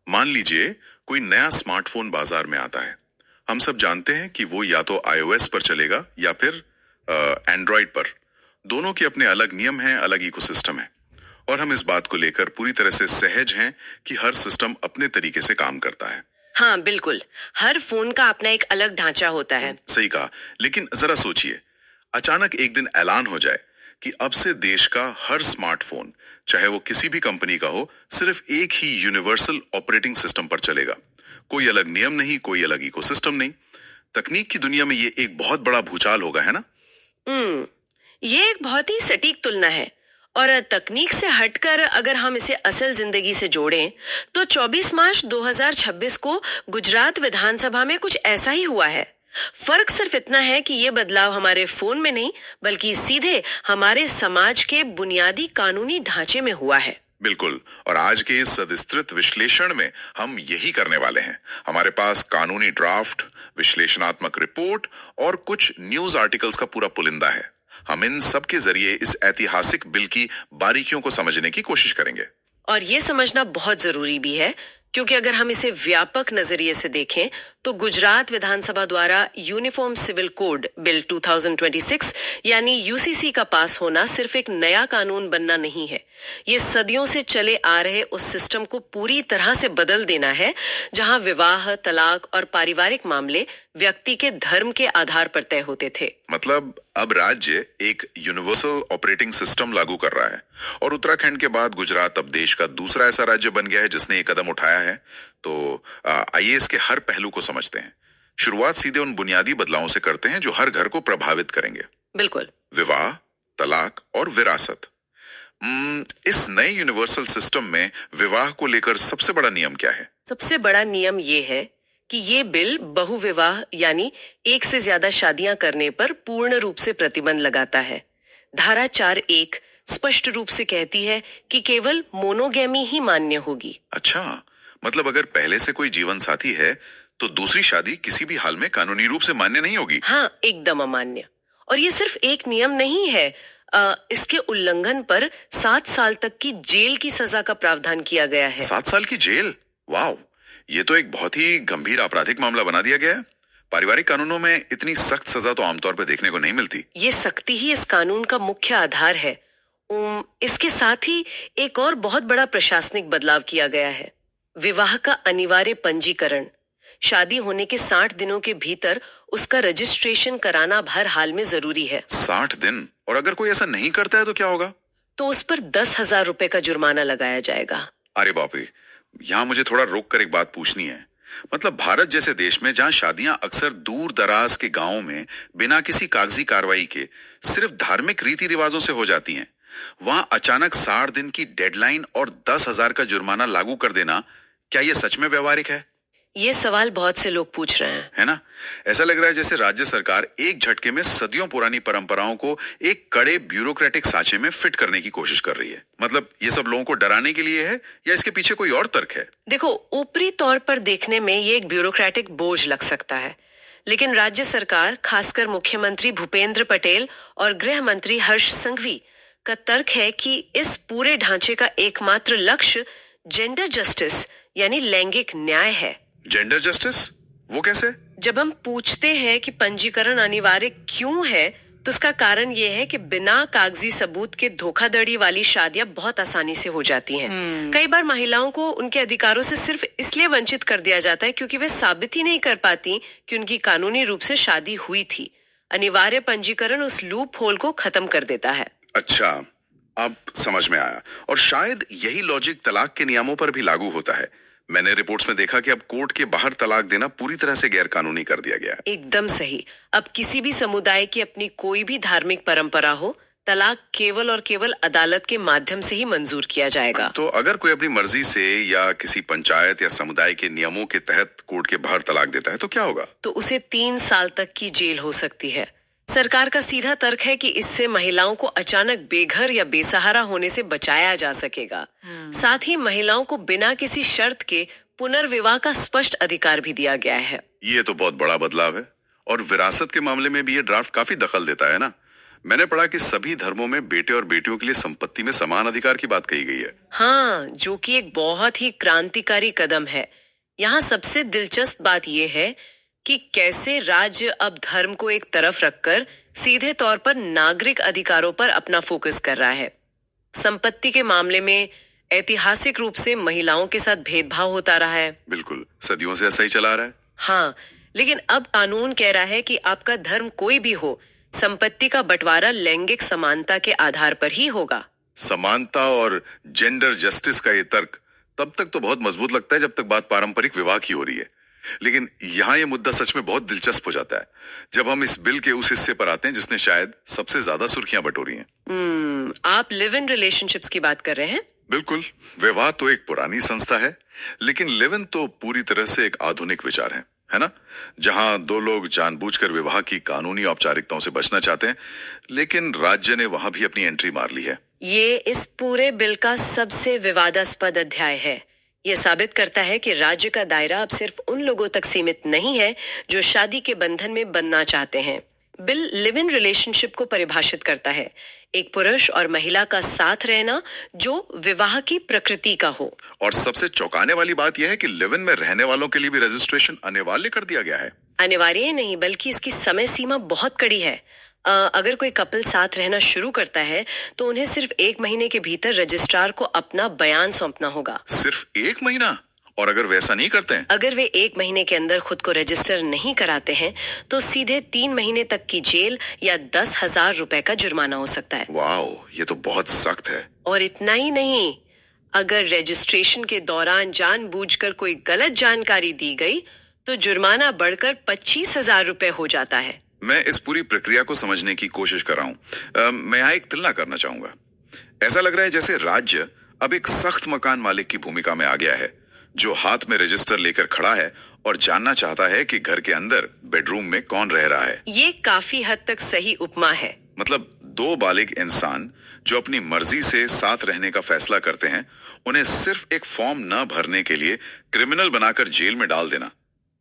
मान लीजिए कोई नया स्मार्टफोन बाजार में आता है। हम सब जानते हैं कि वो या तो iOS पर चलेगा या फिर एंड्रॉइड पर। दोनों के अपने अलग नियम हैं, अलग इकोसिस्टम है, और हम इस बात को लेकर पूरी तरह से सहज हैं कि हर सिस्टम अपने तरीके से काम करता है। हाँ बिल्कुल, हर फोन का अपना एक अलग ढांचा होता है। सही कहा, लेकिन जरा सोचिए, अचानक एक दिन ऐलान हो जाए कि अब से देश का हर स्मार्टफोन, चाहे वो किसी भी कंपनी का हो, सिर्फ एक ही यूनिवर्सल ऑपरेटिंग सिस्टम पर चलेगा। कोई अलग नियम नहीं, कोई अलग इकोसिस्टम नहीं। तकनीक की दुनिया में ये एक बहुत बड़ा भूचाल होगा, है ना? ये एक बहुत ही सटीक तुलना है। और तकनीक से हटकर अगर हम इसे असल जिंदगी से जोड़ें, तो 24 मार्च 2026 को गुजरात विधानसभा में कुछ ऐसा ही हुआ है। फर्क सिर्फ इतना है कि ये बदलाव हमारे फोन में नहीं, बल्कि सीधे हमारे समाज के बुनियादी कानूनी ढांचे में हुआ है। बिल्कुल, और आज के इस विस्तृत विश्लेषण में हम यही करने वाले हैं। हमारे पास कानूनी ड्राफ्ट, विश्लेषणात्मक रिपोर्ट और कुछ न्यूज आर्टिकल्स का पूरा पुलिंदा है। हम इन सब के जरिए इस ऐतिहासिक बिल की बारीकियों को समझने की कोशिश करेंगे। और ये समझना बहुत जरूरी भी है, क्योंकि अगर हम इसे व्यापक नजरिए से देखें तो गुजरात विधानसभा द्वारा यूनिफॉर्म सिविल कोड बिल 2026 यानी यूसीसी का पास होना सिर्फ एक नया कानून बनना नहीं है। ये सदियों से चले आ रहे उस सिस्टम को पूरी तरह से बदल देना है जहां विवाह, तलाक और पारिवारिक मामले व्यक्ति के धर्म के आधार पर तय होते थे। मतलब अब राज्य एक यूनिवर्सल ऑपरेटिंग सिस्टम लागू कर रहा है, और उत्तराखंड के बाद गुजरात अब देश का दूसरा ऐसा राज्य बन गया है जिसने ये कदम उठाया है। तो आइए इसके हर पहलू को समझते हैं। शुरुआत सीधे उन बुनियादी बदलावों से करते हैं जो हर घर को प्रभावित करेंगे। बिल्कुल। विवाह, तलाक और विरासत। इस नए यूनिवर्सल सिस्टम में विवाह को लेकर सबसे बड़ा नियम क्या है? सबसे बड़ा नियम ये है कि ये बिल बहुविवाह यानी एक से ज्यादा शादियां करने पर पूर्ण रूप से प्रतिबंध लगाता है। धारा 4(1) स्पष्ट रूप से कहती है कि केवल मोनोगैमी ही मान्य होगी। अच्छा, मतलब अगर पहले से कोई जीवन साथी है तो दूसरी शादी किसी भी हाल में कानूनी रूप से मान्य नहीं होगी। हाँ, एकदम अमान्य। और ये सिर्फ एक नियम नहीं है, इसके उल्लंघन पर 7 साल तक की जेल की सजा का प्रावधान किया गया है। 7 साल की जेल? वाह, ये तो एक बहुत ही गंभीर आपराधिक मामला बना दिया गया है। पारिवारिक कानूनों में इतनी सख्त सजा तो आमतौर पर देखने को नहीं मिलती। ये सख्ती ही इस कानून का मुख्य आधार है। इसके साथ ही एक और बहुत बड़ा प्रशासनिक बदलाव किया गया है। विवाह का अनिवार्य पंजीकरण। शादी होने के 60 दिनों के भीतर उसका रजिस्ट्रेशन कराना हर हाल में जरूरी है। 60 दिन? और अगर कोई ऐसा नहीं करता है तो क्या होगा? तो उस पर 10,000 रुपए का जुर्माना लगाया जाएगा। अरे बाप रे, यहाँ मुझे थोड़ा रोक कर एक बात पूछनी है। मतलब भारत जैसे देश में जहाँ शादियां अक्सर दूर दराज के गांवों में बिना किसी कागजी कार्रवाई के सिर्फ धार्मिक रीति रिवाजों से हो जाती हैं, वहां अचानक 60 दिन की डेडलाइन और 10,000 का जुर्माना लागू कर देना, क्या ये सच में व्यवहारिक है? ये सवाल बहुत से लोग पूछ रहे हैं, है ना? ऐसा लग रहा है जैसे राज्य सरकार एक झटके में सदियों पुरानी परंपराओं को एक कड़े ब्यूरोक्रेटिक साँचे में फिट करने की कोशिश कर रही है। मतलब ये सब लोगों को डराने के लिए है या इसके पीछे कोई और तर्क है? देखो, ऊपरी तौर पर देखने में ये एक ब्यूरोक्रेटिक बोझ लग सकता है, लेकिन राज्य सरकार, खासकर मुख्यमंत्री भूपेंद्र पटेल और गृह मंत्री हर्ष संघवी का तर्क है कि इस पूरे ढांचे का एकमात्र लक्ष्य जेंडर जस्टिस यानी लैंगिक न्याय है। Gender justice? वो कैसे? जब हम पूछते हैं कि पंजीकरण अनिवार्य क्यों है, तो उसका कारण ये है कि बिना कागजी सबूत के धोखाधड़ी वाली शादियां बहुत आसानी से हो जाती हैं। कई बार महिलाओं को उनके अधिकारों से सिर्फ इसलिए वंचित कर दिया जाता है क्योंकि वे साबित ही नहीं कर पाती कि उनकी कानूनी रूप से शादी हुई थी। अनिवार्य पंजीकरण उस लूप होल को खत्म कर देता है। अच्छा, अब समझ में आया। और शायद यही लॉजिक तलाक के नियमों पर भी लागू होता है। मैंने रिपोर्ट्स में देखा कि अब कोर्ट के बाहर तलाक देना पूरी तरह से गैर कानूनी कर दिया गया है। एकदम सही। अब किसी भी समुदाय की अपनी कोई भी धार्मिक परंपरा हो, तलाक केवल और केवल अदालत के माध्यम से ही मंजूर किया जाएगा। तो अगर कोई अपनी मर्जी से या किसी पंचायत या समुदाय के नियमों के तहत कोर्ट के बाहर तलाक देता है तो क्या होगा? तो उसे 3 साल तक की जेल हो सकती है। सरकार का सीधा तर्क है कि इससे महिलाओं को अचानक बेघर या बेसहारा होने से बचाया जा सकेगा। साथ ही महिलाओं को बिना किसी शर्त के पुनर्विवाह का स्पष्ट अधिकार भी दिया गया है। ये तो बहुत बड़ा बदलाव है। और विरासत के मामले में भी ये ड्राफ्ट काफी दखल देता है ना। मैंने पढ़ा कि सभी धर्मों में बेटे और बेटियों के लिए संपत्ति में समान अधिकार की बात कही गई है। हाँ, जो कि एक बहुत ही क्रांतिकारी कदम है। यहाँ सबसे दिलचस्प बात यह है कि कैसे राज्य अब धर्म को एक तरफ रखकर सीधे तौर पर नागरिक अधिकारों पर अपना फोकस कर रहा है। संपत्ति के मामले में ऐतिहासिक रूप से महिलाओं के साथ भेदभाव होता रहा है। बिल्कुल, सदियों से ऐसा ही चला आ रहा है। हाँ, लेकिन अब कानून कह रहा है कि आपका धर्म कोई भी हो, संपत्ति का बंटवारा लैंगिक समानता के आधार पर ही होगा। समानता और जेंडर जस्टिस का ये तर्क तब तक तो बहुत मजबूत लगता है जब तक बात पारंपरिक विवाह की हो रही है, लेकिन यहाँ ये मुद्दा सच में बहुत दिलचस्प हो जाता है जब हम इस बिल के उस हिस्से पर आते हैं जिसने शायद सबसे ज्यादा सुर्खियां बटोरी हैं। आप लिव इन रिलेशनशिप्स की बात कर रहे हैं? बिल्कुल। विवाह तो एक पुरानी संस्था है, लेकिन लिव इन तो पूरी तरह से एक आधुनिक विचार है ना? जहां दो लोग जानबूझकर विवाह की कानूनी औपचारिकताओं से बचना चाहते हैं, लेकिन राज्य ने वहां भी अपनी एंट्री मार ली है। ये इस पूरे बिल का सबसे विवादास्पद अध्याय है। यह साबित करता है कि राज्य का दायरा अब सिर्फ उन लोगों तक सीमित नहीं है जो शादी के बंधन में बंधना चाहते हैं। बिल लिव इन रिलेशनशिप को परिभाषित करता है, एक पुरुष और महिला का साथ रहना जो विवाह की प्रकृति का हो। और सबसे चौंकाने वाली बात यह है कि लिव इन में रहने वालों के लिए भी रजिस्ट्रेशन अनिवार्य कर दिया गया है। अनिवार्य नहीं, बल्कि इसकी समय सीमा बहुत कड़ी है। अगर कोई कपल साथ रहना शुरू करता है तो उन्हें सिर्फ 1 महीने के भीतर रजिस्ट्रार को अपना बयान सौंपना होगा। सिर्फ 1 महीना? और अगर वैसा नहीं करते हैं? अगर वे 1 महीने के अंदर खुद को रजिस्टर नहीं कराते हैं तो सीधे 3 महीने तक की जेल या 10,000 रुपए का जुर्माना हो सकता है। वाओ, ये तो बहुत सख्त है। और इतना ही नहीं, अगर रजिस्ट्रेशन के दौरान जानबूझकर कोई गलत जानकारी दी गई तो जुर्माना बढ़कर 25,000 रुपए हो जाता है। मैं इस पूरी प्रक्रिया को समझने की कोशिश कर रहा हूँ। मैं यहाँ एक तुलना करना चाहूंगा। ऐसा लग रहा है जैसे राज्य अब एक सख्त मकान मालिक की भूमिका में आ गया है, जो हाथ में रजिस्टर लेकर खड़ा है और जानना चाहता है कि घर के अंदर बेडरूम में कौन रह रहा है। ये काफी हद तक सही उपमा है। मतलब 2 बालिग इंसान जो अपनी मर्जी से साथ रहने का फैसला करते हैं, उन्हें सिर्फ एक फॉर्म न भरने के लिए क्रिमिनल बनाकर जेल में डाल देना,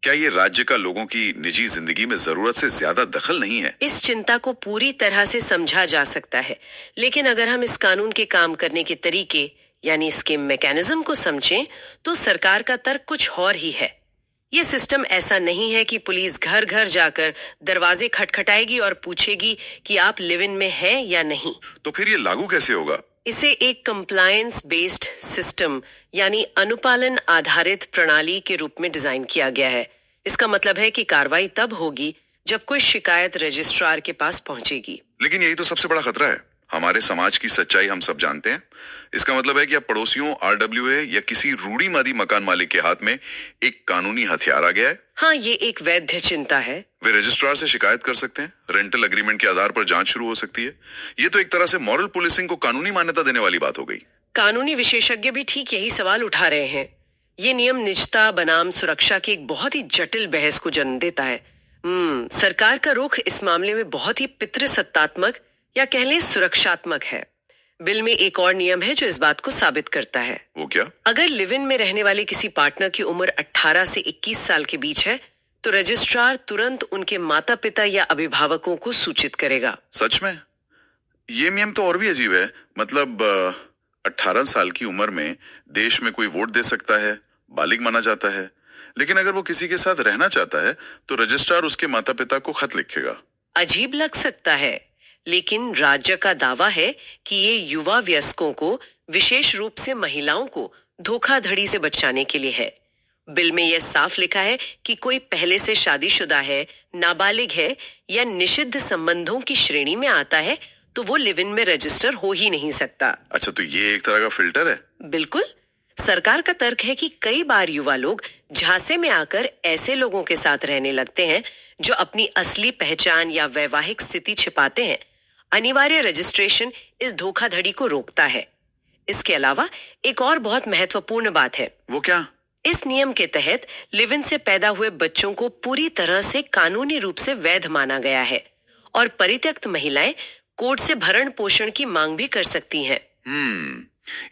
क्या ये राज्य का लोगों की निजी जिंदगी में जरूरत से ज्यादा दखल नहीं है? इस चिंता को पूरी तरह से समझा जा सकता है, लेकिन अगर हम इस कानून के काम करने के तरीके यानी इसके मैकेनिज्म को समझें तो सरकार का तर्क कुछ और ही है। ये सिस्टम ऐसा नहीं है कि पुलिस घर घर जाकर दरवाजे खटखटाएगी और पूछेगी कि आप लिव इन में हैं या नहीं। तो फिर ये लागू कैसे होगा? इसे एक कंप्लायंस बेस्ड सिस्टम यानी अनुपालन आधारित प्रणाली के रूप में डिजाइन किया गया है। इसका मतलब है कि कार्रवाई तब होगी जब कोई शिकायत रजिस्ट्रार के पास पहुंचेगी। लेकिन यही तो सबसे बड़ा खतरा है। हमारे समाज की सच्चाई हम सब जानते हैं। इसका मतलब है कि अब पड़ोसियों, आरडब्ल्यूए या किसी रूढ़िवादी मकान मालिक के हाथ में एक कानूनी हथियार आ गया है। हाँ, ये एक वैध चिंता है। वे रजिस्ट्रार से शिकायत कर सकते हैं, रेंटल एग्रीमेंट के आधार पर जांच शुरू हो सकती है। ये तो एक तरह से मॉरल पुलिसिंग को कानूनी मान्यता देने वाली बात हो गई। कानूनी विशेषज्ञ भी ठीक यही सवाल उठा रहे हैं। ये नियम निजता बनाम सुरक्षा की एक बहुत ही जटिल बहस को जन्म देता है। सरकार का रुख इस मामले में बहुत ही पितृसत्तात्मक या कह लें सुरक्षात्मक है। बिल में एक और नियम है जो इस बात को साबित करता है। वो क्या? अगर लिव इन में रहने वाले किसी पार्टनर की उम्र 18 से 21 साल के बीच है तो रजिस्ट्रार तुरंत उनके माता पिता या अभिभावकों को सूचित करेगा। सच में? ये नियम तो और भी अजीब है। मतलब 18 साल की उम्र में देश में कोई वोट दे सकता है, बालिग माना जाता है, लेकिन अगर वो किसी के साथ रहना चाहता है तो रजिस्ट्रार उसके माता पिता को खत लिखेगा। अजीब लग सकता है, लेकिन राज्य का दावा है कि ये युवा वयस्कों को, विशेष रूप से महिलाओं को धोखाधड़ी से बचाने के लिए है। बिल में यह साफ लिखा है कि कोई पहले से शादीशुदा है, नाबालिग है या निषिद्ध संबंधों की श्रेणी में आता है तो वो लिव इन में रजिस्टर हो ही नहीं सकता। अच्छा, तो ये एक तरह का फिल्टर है? बिल्कुल। सरकार का तर्क है कि कई बार युवा लोग झांसे में आकर ऐसे लोगों के साथ रहने लगते हैं जो अपनी असली पहचान या वैवाहिक स्थिति छिपाते हैं। अनिवार्य रजिस्ट्रेशन इस धोखाधड़ी को रोकता है। इसके अलावा एक और बहुत महत्वपूर्ण बात है। वो क्या? इस नियम के तहत लिव इन से पैदा हुए बच्चों को पूरी तरह से कानूनी रूप से वैध माना गया है और परित्यक्त महिलाएं कोर्ट से भरण पोषण की मांग भी कर सकती हैं।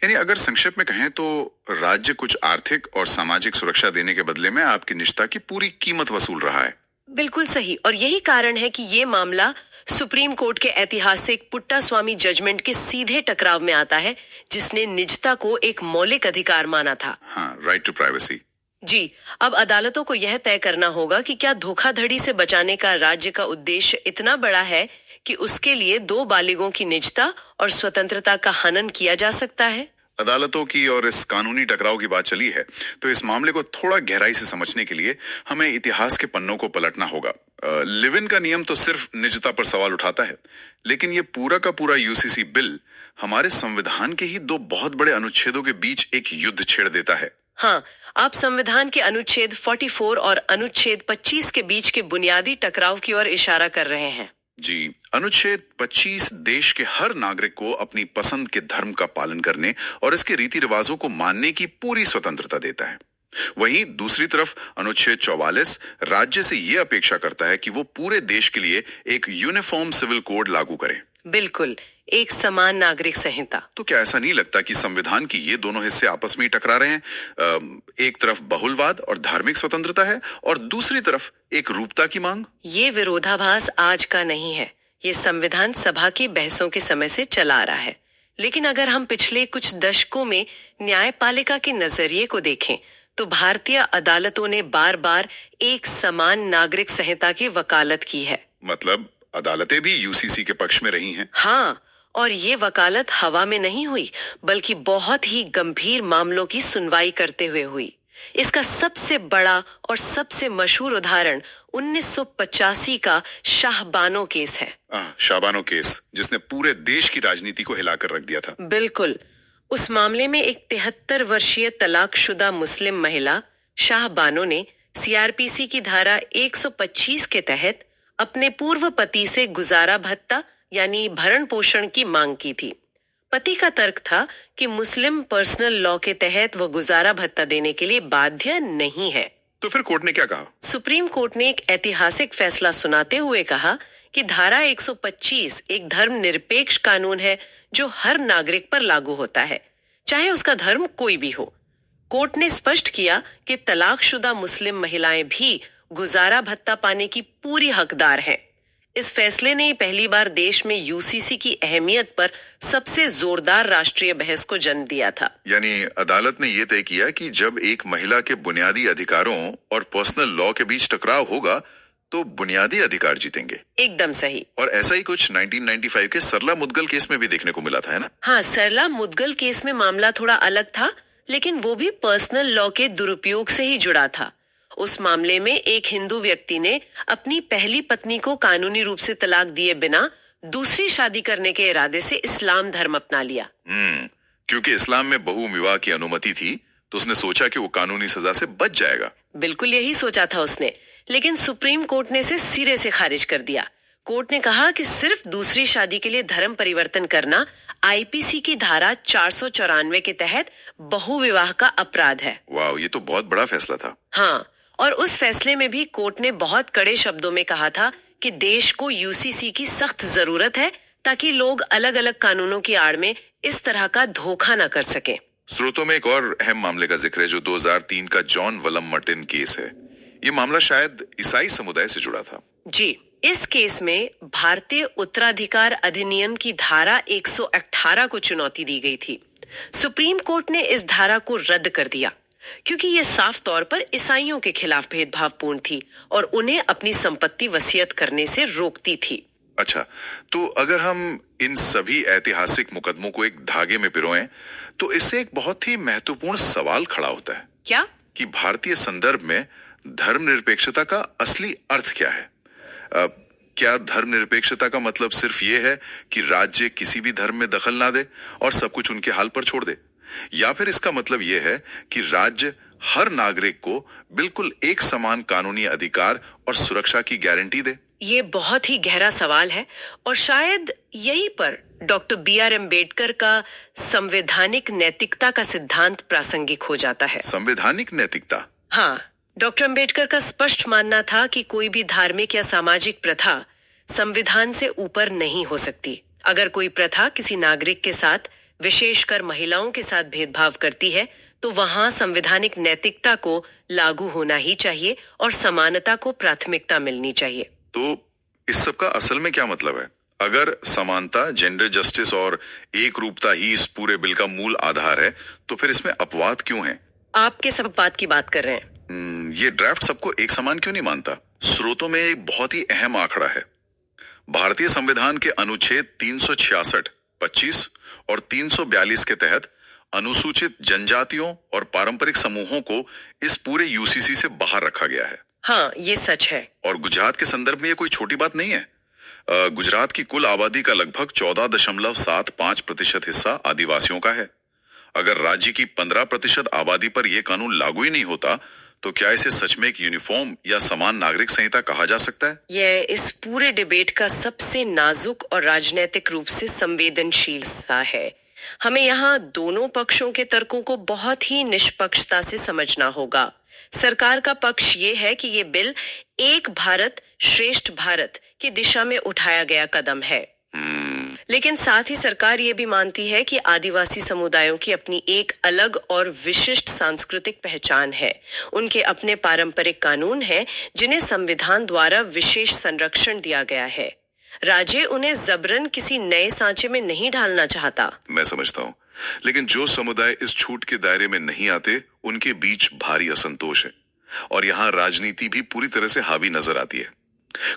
यानी अगर संक्षेप में कहें तो राज्य कुछ आर्थिक और सामाजिक सुरक्षा देने के बदले में आपकी निजता की पूरी कीमत वसूल रहा है। बिल्कुल सही। और यही कारण है कि ये मामला सुप्रीम कोर्ट के ऐतिहासिक पुट्टास्वामी जजमेंट के सीधे टकराव में आता है, जिसने निजता को एक मौलिक अधिकार माना था। हाँ, राइट टू प्राइवेसी। जी, अब अदालतों को यह तय करना होगा कि क्या धोखाधड़ी से बचाने का राज्य का उद्देश्य इतना बड़ा है कि उसके लिए दो बालिगों की निजता और स्वतंत्रता का हनन किया जा सकता है। अदालतों की और इस कानूनी टकराव की बात चली है, तो इस मामले को थोड़ा गहराई से समझने के लिए हमें इतिहास के पन्नों को पलटना होगा। लिव इन का नियम तो सिर्फ निजता पर सवाल उठाता है, लेकिन ये पूरा का पूरा यूसीसी बिल हमारे संविधान के ही दो बहुत बड़े अनुच्छेदों के बीच एक युद्ध छेड़ देता है। हाँ, आप संविधान के अनुच्छेद 44 और अनुच्छेद 25 के बीच के बुनियादी टकराव की ओर इशारा कर रहे हैं। जी, अनुच्छेद 25 देश के हर नागरिक को अपनी पसंद के धर्म का पालन करने और इसके रीति रिवाजों को मानने की पूरी स्वतंत्रता देता है। वहीं दूसरी तरफ अनुच्छेद 44 राज्य से यह अपेक्षा करता है कि वो पूरे देश के लिए एक यूनिफॉर्म सिविल कोड लागू करे। बिल्कुल, एक समान नागरिक संहिता। तो क्या ऐसा नहीं लगता कि संविधान की ये दोनों हिस्से आपस में ही टकरा रहे हैं? एक तरफ बहुलवाद और धार्मिक स्वतंत्रता है और दूसरी तरफ एक रूपता की मांग। ये विरोधाभास आज का नहीं है, ये संविधान सभा की बहसों के समय से चला आ रहा है। लेकिन अगर हम पिछले कुछ दशकों में न्यायपालिका के नजरिए को देखें, तो भारतीय अदालतों ने बार बार एक समान नागरिक संहिता की वकालत की है। मतलब अदालतें भी यूसीसी के पक्ष में रही हैं। हाँ, और ये वकालत हवा में नहीं हुई, बल्कि बहुत ही गंभीर मामलों की सुनवाई करते हुए हुई। इसका सबसे बड़ा और सबसे मशहूर उदाहरण 1985 का शाहबानो केस है। शाहबानो केस, जिसने पूरे देश की राजनीति को हिलाकर रख दिया था। बिल्कुल, उस मामले में एक 73 वर्षीय तलाकशुदा मुस्लिम महिला शाहबानो ने सीआरपीसी की धारा 125 के तहत अपने पूर्व पति से गुजारा भत्ता यानी भरण पोषण की मांग की थी। पति का तर्क था कि मुस्लिम पर्सनल लॉ के तहत वह गुजारा भत्ता देने के लिए बाध्य नहीं है। तो फिर कोर्ट ने क्या कहा? सुप्रीम कोर्ट ने एक ऐतिहासिक फैसला सुनाते हुए कहा कि धारा 125 एक धर्मनिरपेक्ष कानून है जो हर नागरिक पर लागू होता है, चाहे उसका धर्म कोई भी हो। कोर्ट ने स्पष्ट किया कि तलाकशुदा मुस्लिम महिलाएं भी गुजारा भत्ता पाने की पूरी हकदार हैं। इस फैसले ने पहली बार देश में यूसीसी की अहमियत पर सबसे जोरदार राष्ट्रीय बहस को जन्म दिया था। यानी अदालत ने यह तय किया कि जब एक महिला के बुनियादी अधिकारों और पर्सनल लॉ के बीच टकराव होगा, तो बुनियादी अधिकार जीतेंगे। एकदम सही। और ऐसा ही कुछ 1995 के सरला मुद्गल केस में भी देखने को मिला था, है ना? हाँ, सरला मुद्गल केस में मामला थोड़ा अलग था, लेकिन वो भी पर्सनल लॉ के दुरुपयोग से ही जुड़ा था। उस मामले में एक हिंदू व्यक्ति ने अपनी पहली पत्नी को कानूनी रूप से तलाक दिए बिना दूसरी शादी करने के इरादे से इस्लाम धर्म अपना लिया। क्योंकि इस्लाम में बहु विवाह की अनुमति थी, तो उसने सोचा कि वो कानूनी सजा से बच जाएगा। बिल्कुल यही सोचा था उसने, लेकिन सुप्रीम कोर्ट ने इसे सिरे से खारिज कर दिया। कोर्ट ने कहा कि सिर्फ दूसरी शादी के लिए धर्म परिवर्तन करना आईपीसी की धारा 494 के तहत बहु विवाह का अपराध है। वाह, ये तो बहुत बड़ा फैसला था। हाँ, और उस फैसले में भी कोर्ट ने बहुत कड़े शब्दों में कहा था कि देश को यूसीसी की सख्त जरूरत है ताकि लोग अलग अलग कानूनों की आड़ में इस तरह का धोखा न कर सकें। स्रोतों में एक और अहम मामले का जिक्र है, जो 2003 का जॉन वलम मर्टिन केस है। ये मामला शायद ईसाई समुदाय से जुड़ा था। जी, इस केस में भारतीय उत्तराधिकार अधिनियम की धारा 118 को चुनौती दी गई थी। सुप्रीम कोर्ट ने इस धारा को रद्द कर दिया क्योंकि ये साफ तौर पर ईसाइयों के खिलाफ भेदभावपूर्ण थी और उन्हें अपनी संपत्ति वसीयत करने से रोकती थी। अच्छा, तो अगर हम इन सभी ऐतिहासिक मुकदमों को एक धागे में पिरोएं, तो इससे एक बहुत ही महत्वपूर्ण सवाल खड़ा होता है। क्या? कि भारतीय संदर्भ में धर्मनिरपेक्षता का असली अर्थ क्या है? क्या धर्मनिरपेक्षता का मतलब सिर्फ ये है कि राज्य किसी भी धर्म में दखल ना दे और सब कुछ उनके हाल पर छोड़ दे, या फिर इसका मतलब ये है कि राज्य हर नागरिक को बिल्कुल एक समान कानूनी अधिकार और सुरक्षा की गारंटी दे? ये बहुत ही गहरा सवाल है और शायद यही पर डॉक्टर BR अम्बेडकर का संवैधानिक नैतिकता का सिद्धांत प्रासंगिक हो जाता है। संवैधानिक नैतिकता? हाँ, डॉक्टर अम्बेडकर का स्पष्ट मानना था कि कोई भी धार्मिक या सामाजिक प्रथा संविधान से ऊपर नहीं हो सकती। अगर कोई प्रथा किसी नागरिक के साथ, विशेषकर महिलाओं के साथ भेदभाव करती है, तो वहां संवैधानिक नैतिकता को लागू होना ही चाहिए और समानता को प्राथमिकता मिलनी चाहिए। तो इस सब का असल में क्या मतलब है? अगर समानता, जेंडर जस्टिस और एक रूपता ही इस पूरे बिल का मूल आधार है, तो फिर इसमें अपवाद क्यों है? आप किस अपवाद की बात कर रहे हैं? ये ड्राफ्ट सबको एक समान क्यों नहीं मानता? स्रोतों में एक बहुत ही अहम आंकड़ा है। भारतीय संविधान के अनुच्छेद 366, 25 और 342 के तहत अनुसूचित जनजातियों और पारंपरिक समूहों को इस पूरे यूसीसी से बाहर रखा गया है। हाँ, ये सच है। और गुजरात के संदर्भ में ये कोई छोटी बात नहीं है। गुजरात की कुल आबादी का लगभग 14.75% हिस्सा आदिवासियों का है। अगर राज्य की 15% आबादी पर यह कानून लागू ही नहीं होता, तो क्या इसे सच में एक यूनिफॉर्म या समान नागरिक संहिता कहा जा सकता है? यह इस पूरे डिबेट का सबसे नाजुक और राजनीतिक रूप से संवेदनशील हिस्सा है। हमें यहाँ दोनों पक्षों के तर्कों को बहुत ही निष्पक्षता से समझना होगा। सरकार का पक्ष ये है कि ये बिल एक भारत श्रेष्ठ भारत की दिशा में उठाया गया कदम है। लेकिन साथ ही सरकार ये भी मानती है कि आदिवासी समुदायों की अपनी एक अलग और विशिष्ट सांस्कृतिक पहचान है। उनके अपने पारंपरिक कानून हैं, जिन्हें संविधान द्वारा विशेष संरक्षण दिया गया है। राज्य उन्हें जबरन किसी नए सांचे में नहीं ढालना चाहता। मैं समझता हूँ, लेकिन जो समुदाय इस छूट के दायरे में नहीं आते, उनके बीच भारी असंतोष है और यहाँ राजनीति भी पूरी तरह से हावी नजर आती है।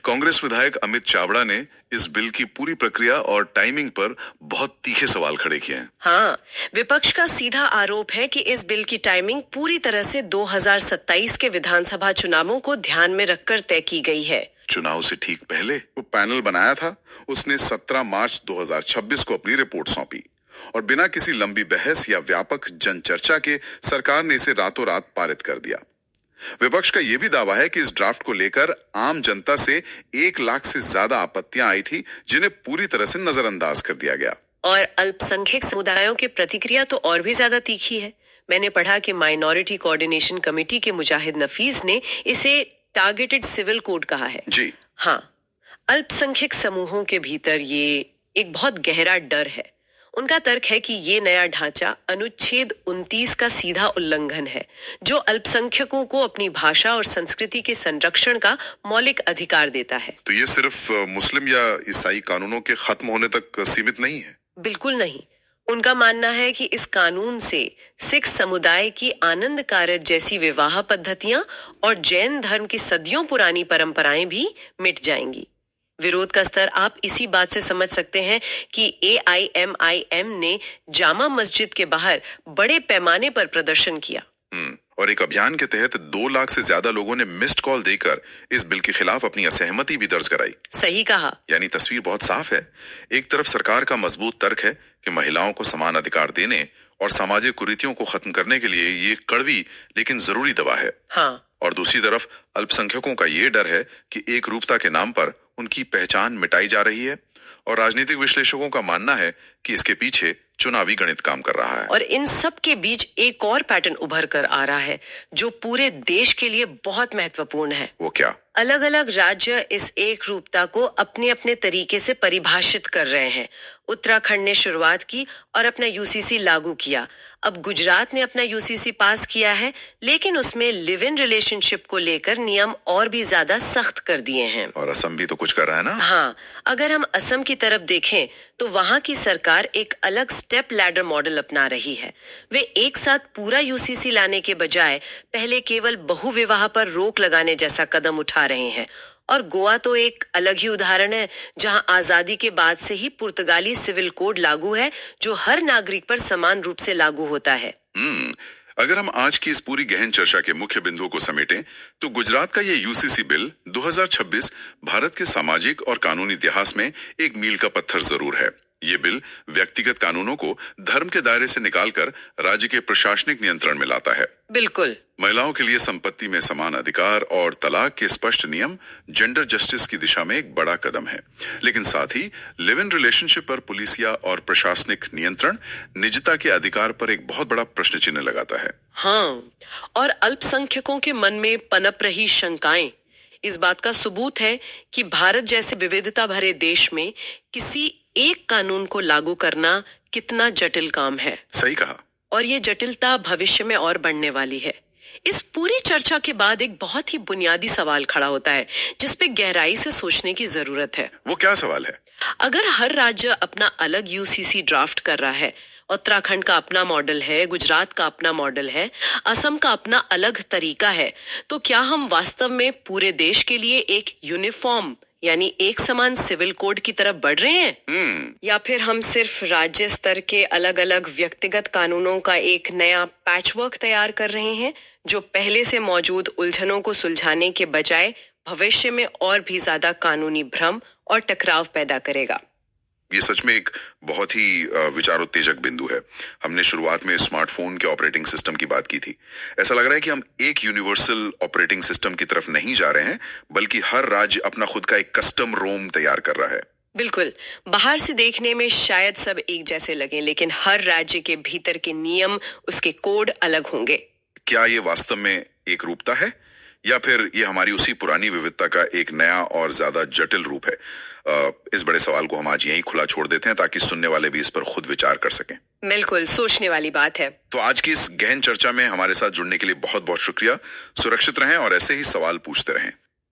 कांग्रेस विधायक अमित चावड़ा ने इस बिल की पूरी प्रक्रिया और टाइमिंग पर बहुत तीखे सवाल खड़े किए हैं। हाँ, विपक्ष का सीधा आरोप है कि इस बिल की टाइमिंग पूरी तरह से 2027 के विधानसभा चुनावों को ध्यान में रखकर तय की गई है। चुनाव से ठीक पहले वो पैनल बनाया था, उसने 17 मार्च 2026 को अपनी रिपोर्ट सौंपी और बिना किसी लंबी बहस या व्यापक जनचर्चा के सरकार ने इसे रातों रात पारित कर दिया। विपक्ष का यह भी दावा है कि इस ड्राफ्ट को लेकर आम जनता से 1 लाख से ज्यादा आपत्तियां आई थी, जिन्हें पूरी तरह से नजरअंदाज कर दिया गया। और अल्पसंख्यक समुदायों की प्रतिक्रिया तो और भी ज्यादा तीखी है। मैंने पढ़ा कि माइनॉरिटी कोऑर्डिनेशन कमेटी के मुजाहिद नफीस ने इसे टारगेटेड सिविल कोड कहा है। जी हाँ, अल्पसंख्यक समूहों के भीतर ये एक बहुत गहरा डर है। उनका तर्क है कि ये नया ढांचा अनुच्छेद 29 का सीधा उल्लंघन है, जो अल्पसंख्यकों को अपनी भाषा और संस्कृति के संरक्षण का मौलिक अधिकार देता है। तो ये सिर्फ मुस्लिम या ईसाई कानूनों के खत्म होने तक सीमित नहीं है? बिल्कुल नहीं। उनका मानना है कि इस कानून से सिख समुदाय की आनंद कारज जैसी विवाह पद्धतियां और जैन धर्म की सदियों पुरानी परंपराएं भी मिट जाएंगी। विरोध का स्तर आप इसी बात से समझ सकते हैं कि AIMIM ने जामा मस्जिद के बाहर बड़े पैमाने पर प्रदर्शन किया। और एक अभियान के तहत 2 लाख से ज्यादा लोगों ने मिस्ड कॉल देकर इस बिल के खिलाफ अपनी असहमति भी दर्ज कराई। सही कहा। यानी तस्वीर बहुत साफ है। एक तरफ सरकार का मजबूत तर्क है कि महिलाओं को समान अधिकार देने और सामाजिक कुरीतियों को खत्म करने के लिए ये कड़वी लेकिन जरूरी दवा है। हाँ। और दूसरी तरफ अल्पसंख्यकों का ये डर है कि एक रूपता के नाम पर उनकी पहचान मिटाई जा रही है और राजनीतिक विश्लेषकों का मानना है कि इसके पीछे चुनावी गणित काम कर रहा है। और इन सब के बीच एक और पैटर्न उभर कर आ रहा है जो पूरे देश के लिए बहुत महत्वपूर्ण है। वो क्या? अलग अलग राज्य इस एक रूपता को अपने अपने तरीके से परिभाषित कर रहे हैं। उत्तराखंड ने शुरुआत की और अपना यूसीसी लागू किया। अब गुजरात ने अपना यूसीसी पास किया है, लेकिन उसमें लिव इन रिलेशनशिप को लेकर नियम और भी ज्यादा सख्त कर दिए हैं। और असम भी तो कुछ कर रहा है ना? हाँ, अगर हम असम की तरफ देखें तो वहां की सरकार एक अलग स्टेप लैडर मॉडल अपना रही है। वे एक साथ पूरा यूसीसी लाने के बजाय पहले केवल बहुविवाह पर रोक लगाने जैसा कदम उठा रहे हैं। और गोवा तो एक अलग ही उदाहरण है, जहां आजादी के बाद से ही पुर्तगाली सिविल कोड लागू है, जो हर नागरिक पर समान रूप से लागू होता है। अगर हम आज की इस पूरी गहन चर्चा के मुख्य बिंदुओं को समेटें, तो गुजरात का ये यूसीसी बिल 2026 भारत के सामाजिक और कानूनी इतिहास में एक मील का पत्थर जरूर है। ये बिल व्यक्तिगत कानूनों को धर्म के दायरे से निकालकर राज्य के प्रशासनिक नियंत्रण में लाता है। बिल्कुल। महिलाओं के लिए संपत्ति में समान अधिकार और तलाक के स्पष्ट नियम जेंडर जस्टिस की दिशा में एक बड़ा कदम है। लेकिन साथ ही लिव इन रिलेशनशिप पर पुलिसिया और प्रशासनिक नियंत्रण निजता के अधिकार पर एक बहुत बड़ा प्रश्न चिन्ह लगाता है। हाँ, और अल्पसंख्यकों के मन में पनप रही शंकाएं इस बात का सबूत है कि भारत जैसे विविधता भरे देश में किसी एक कानून को लागू करना कितना जटिल काम है। सही कहा। और ये जटिलता भविष्य में और बढ़ने वाली है, इस पूरी चर्चा के बाद एक बहुत ही बुनियादी सवाल खड़ा होता है जिस पे गहराई से सोचने की जरूरत है। वो क्या सवाल है? अगर हर राज्य अपना अलग यूसीसी ड्राफ्ट कर रहा है, उत्तराखंड का अपना मॉडल है, गुजरात का अपना मॉडल है, असम का अपना अलग तरीका है, तो क्या हम वास्तव में पूरे देश के लिए एक यूनिफॉर्म यानी एक समान सिविल कोड की तरफ बढ़ रहे हैं? या फिर हम सिर्फ राज्य स्तर के अलग अलग व्यक्तिगत कानूनों का एक नया पैचवर्क तैयार कर रहे हैं जो पहले से मौजूद उलझनों को सुलझाने के बजाय भविष्य में और भी ज्यादा कानूनी भ्रम और टकराव पैदा करेगा? ये सच में एक बहुत ही विचारोत्तेजक बिंदु है। हमने शुरुआत में स्मार्टफोन के ऑपरेटिंग सिस्टम की बात की थी। ऐसा लग रहा है कि हम एक यूनिवर्सल ऑपरेटिंग सिस्टम की तरफ नहीं जा रहे हैं, बल्कि हर राज्य अपना खुद का एक कस्टम रोम तैयार कर रहा है। बिल्कुल। बाहर से देखने में शायद सब एक जैसे लगे, लेकिन हर राज्य के भीतर के नियम, उसके कोड अलग होंगे। क्या ये वास्तव में एक रूपता है, या फिर ये हमारी उसी पुरानी विविधता का एक नया और ज्यादा जटिल रूप है? इस बड़े सवाल को हम आज यहीं खुला छोड़ देते हैं ताकि सुनने वाले भी इस पर खुद विचार कर सकें। बिल्कुल, सोचने वाली बात है। तो आज की इस गहन चर्चा में हमारे साथ जुड़ने के लिए बहुत बहुत शुक्रिया। सुरक्षित रहें और ऐसे ही सवाल पूछते रहें।